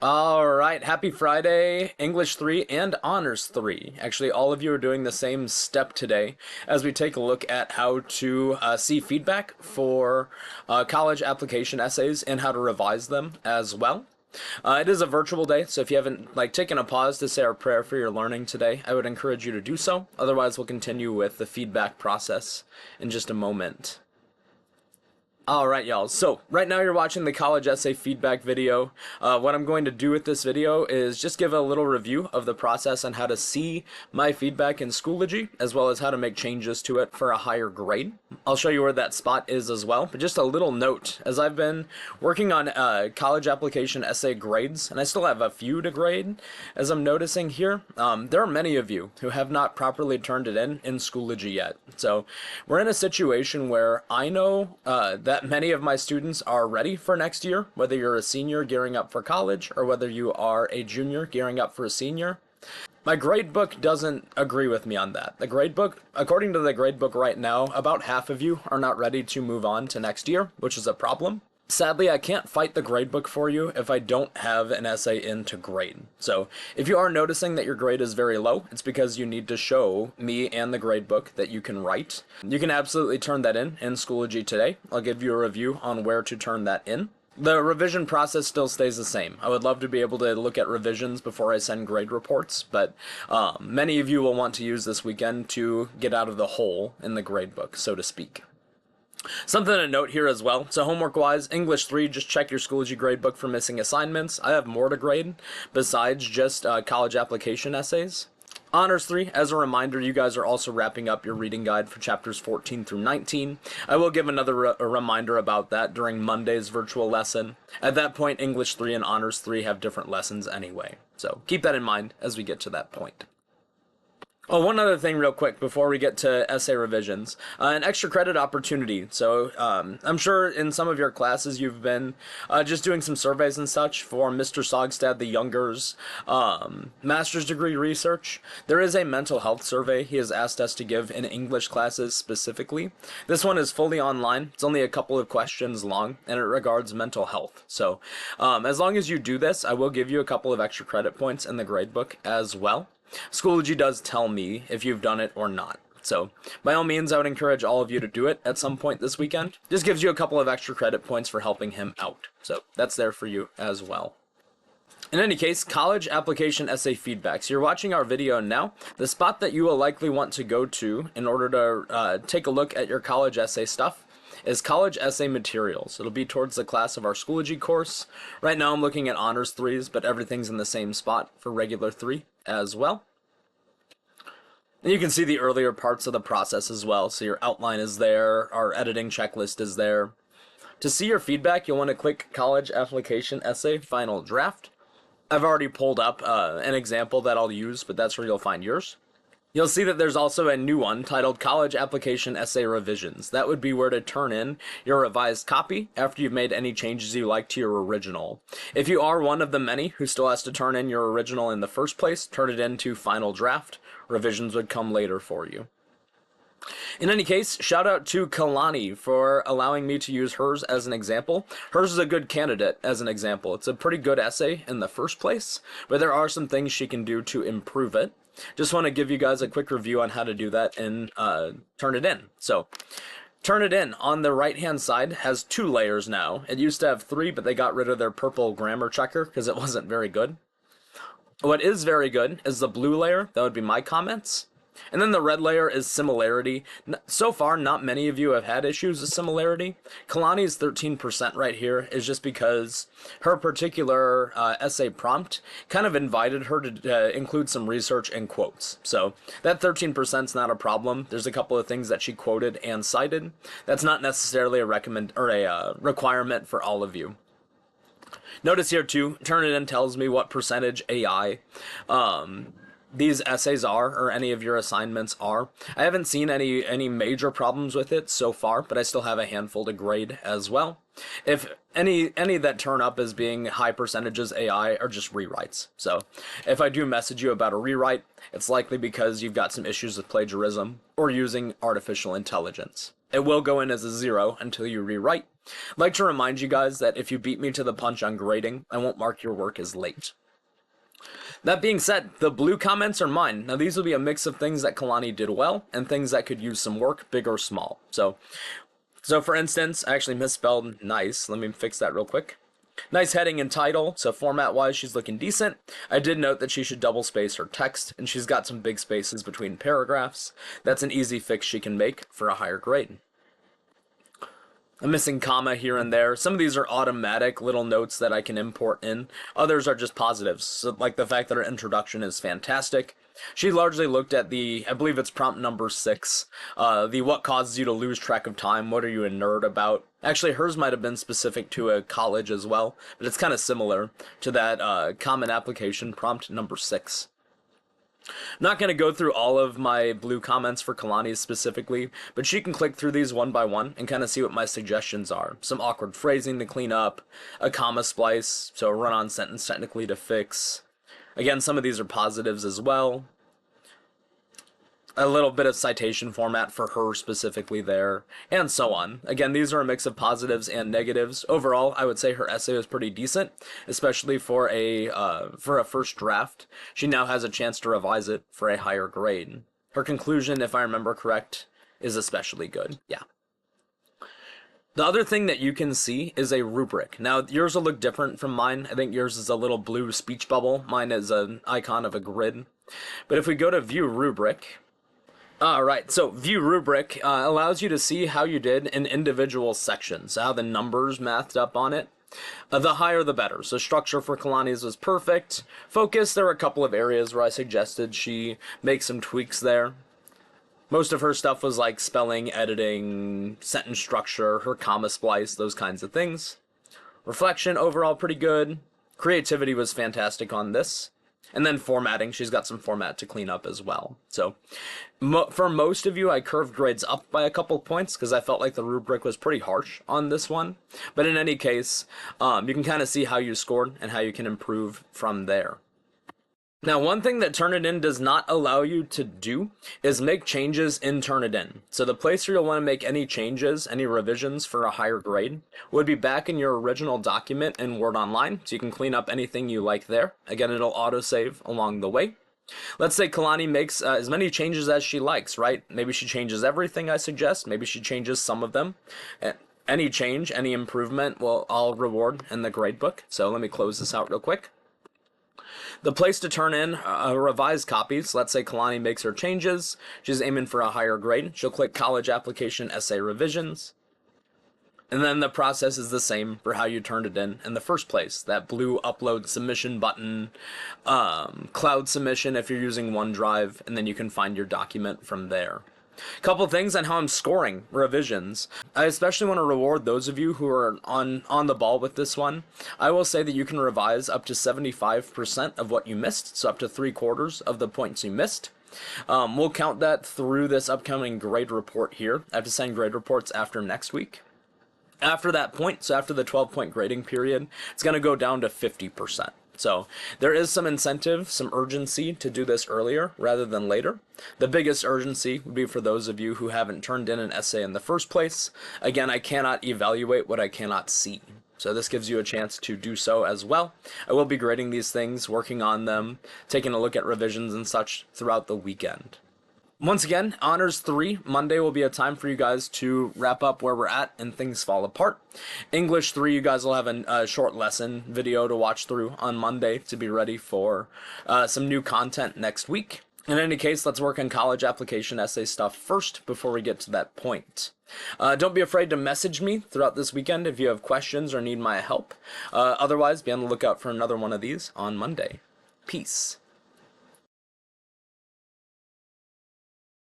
All right, happy Friday, English 3 and Honors 3. Actually, all of you are doing the same step today as we take a look at how to see feedback for college application essays and how to revise them as well. It is a virtual day, so if you haven't taken a pause to say our prayer for your learning today, I would encourage you to do so. Otherwise, we'll continue with the feedback process in just a moment. Alright y'all, so right now you're watching the college essay feedback video. What I'm going to do with this video is just give a little review of the process on how to see my feedback in Schoology, as well as how to make changes to it for a higher grade. I'll show you where that spot is as well, but just a little note, as I've been working on college application essay grades, and I still have a few to grade, as I'm noticing here, there are many of you who have not properly turned it in Schoology yet. So we're in a situation where I know that many of my students are ready for next year, whether you're a senior gearing up for college or whether you are a junior gearing up for a senior. My gradebook doesn't agree with me on that. The gradebook, according to the gradebook right now, about half of you are not ready to move on to next year, which is a problem. Sadly, I can't fight the gradebook for you if I don't have an essay in to grade. So if you are noticing that your grade is very low, it's because you need to show me and the gradebook that you can write. You can absolutely turn that in Schoology today. I'll give you a review on where to turn that in. The revision process still stays the same. I would love to be able to look at revisions before I send grade reports, but many of you will want to use this weekend to get out of the hole in the gradebook, so to speak. Something to note here as well. So homework-wise, English 3, just check your Schoology gradebook for missing assignments. I have more to grade besides just college application essays. Honors 3, as a reminder, you guys are also wrapping up your reading guide for chapters 14 through 19. I will give another reminder about that during Monday's virtual lesson. At that point, English 3 and Honors 3 have different lessons anyway. So keep that in mind as we get to that point. Oh, one other thing real quick before we get to essay revisions. An extra credit opportunity. So I'm sure in some of your classes you've been just doing some surveys and such for Mr. Sogstad the Younger's master's degree research. There is a mental health survey he has asked us to give in English classes specifically. This one is fully online. It's only a couple of questions long, and it regards mental health. So as long as you do this, I will give you a couple of extra credit points in the gradebook as well. Schoology does tell me if you've done it or not. So, by all means, I would encourage all of you to do it at some point this weekend. Just gives you a couple of extra credit points for helping him out. So, that's there for you as well. In any case, college application essay feedback. So you're watching our video now. The spot that you will likely want to go to in order to take a look at your college essay stuff is college essay materials. It'll be towards the class of our Schoology course. Right now I'm looking at Honors 3s, but everything's in the same spot for regular 3 as well. And you can see the earlier parts of the process as well. So your outline is there, our editing checklist is there. To see your feedback, you'll want to click College Application Essay Final Draft. I've already pulled up an example that I'll use, but that's where you'll find yours. You'll see that there's also a new one titled College Application Essay Revisions. That would be where to turn in your revised copy after you've made any changes you like to your original. If you are one of the many who still has to turn in your original in the first place, turn it into Final Draft. Revisions would come later for you. In any case, shout out to Kalani for allowing me to use hers as an example. Hers is a good candidate as an example. It's a pretty good essay in the first place, but there are some things she can do to improve it. Just want to give you guys a quick review on how to do that and turn it in. So, turn it in on the right hand side has 2 layers now. It used to have 3, but they got rid of their purple grammar checker because it wasn't very good. What is very good is the blue layer. That would be my comments. And then the red layer is similarity. So far, not many of you have had issues with similarity. Kalani's 13% right here is just because her particular essay prompt kind of invited her to include some research and quotes. So that 13% is not a problem. There's a couple of things that she quoted and cited. That's not necessarily a requirement for all of you. Notice here too, Turnitin tells me what percentage AI these essays are, or any of your assignments are. I haven't seen any major problems with it so far, but I still have a handful to grade as well. If any that turn up as being high percentages AI are just rewrites. So if I do message you about a rewrite, it's likely because you've got some issues with plagiarism or using artificial intelligence. It will go in as a 0 until you rewrite, I'd like to remind you guys that if you beat me to the punch on grading, I won't mark your work as late. That being said, the blue comments are mine. Now these will be a mix of things that Kalani did well and things that could use some work, big or small. So for instance, I actually misspelled nice. Let me fix that real quick. Nice heading and title, so format-wise she's looking decent. I did note that she should double space her text, and she's got some big spaces between paragraphs. That's an easy fix she can make for a higher grade. I'm missing comma here and there. Some of these are automatic little notes that I can import in. Others are just positives, so like the fact that her introduction is fantastic. She largely looked at the, I believe it's prompt number 6, the what causes you to lose track of time, what are you a nerd about. Actually, hers might have been specific to a college as well, but it's kind of similar to that common application prompt number 6. Not going to go through all of my blue comments for Kalani specifically, but she can click through these one by one and kind of see what my suggestions are. Some awkward phrasing to clean up, a comma splice, so a run-on sentence technically to fix. Again, some of these are positives as well. A little bit of citation format for her specifically there, and so on. Again, these are a mix of positives and negatives. Overall, I would say her essay was pretty decent, especially for a first draft. She now has a chance to revise it for a higher grade. Her conclusion, if I remember correct, is especially good. Yeah. The other thing that you can see is a rubric. Now, yours will look different from mine. I think yours is a little blue speech bubble. Mine is an icon of a grid. But if we go to View Rubric, alright, so View Rubric allows you to see how you did in individual sections, how the numbers mathed up on it. The higher the better. So structure for Kalani's was perfect. Focus, there were a couple of areas where I suggested she make some tweaks there. Most of her stuff was like spelling, editing, sentence structure, her comma splice, those kinds of things. Reflection, overall pretty good. Creativity was fantastic on this. And then formatting, she's got some format to clean up as well. So for most of you, I curved grades up by a couple points because I felt like the rubric was pretty harsh on this one. But in any case, you can kind of see how you scored and how you can improve from there. Now, one thing that Turnitin does not allow you to do is make changes in Turnitin. So the place where you'll want to make any changes, any revisions for a higher grade, would be back in your original document in Word Online, so you can clean up anything you like there. Again, it'll autosave along the way. Let's say Kalani makes as many changes as she likes, right? Maybe she changes everything I suggest, maybe she changes some of them. Any change, any improvement, well, I'll reward in the gradebook. So let me close this out real quick. The place to turn in revised copies. Let's say Kalani makes her changes. She's aiming for a higher grade. She'll click College Application Essay Revisions. And then the process is the same for how you turned it in the first place. That blue upload submission button, cloud submission if you're using OneDrive, and then you can find your document from there. Couple things on how I'm scoring revisions. I especially want to reward those of you who are on the ball with this one. I will say that you can revise up to 75% of what you missed, so up to 3/4 of the points you missed. We'll count that through this upcoming grade report here. I have to send grade reports after next week. After that point, so after the 12-point grading period, it's going to go down to 50%. So there is some incentive, some urgency to do this earlier rather than later. The biggest urgency would be for those of you who haven't turned in an essay in the first place. Again, I cannot evaluate what I cannot see. So this gives you a chance to do so as well. I will be grading these things, working on them, taking a look at revisions and such throughout the weekend. Once again, Honors 3, Monday will be a time for you guys to wrap up where we're at and things fall apart. English 3, you guys will have a short lesson video to watch through on Monday to be ready for some new content next week. In any case, let's work on college application essay stuff first before we get to that point. Don't be afraid to message me throughout this weekend if you have questions or need my help. Otherwise, be on the lookout for another one of these on Monday. Peace.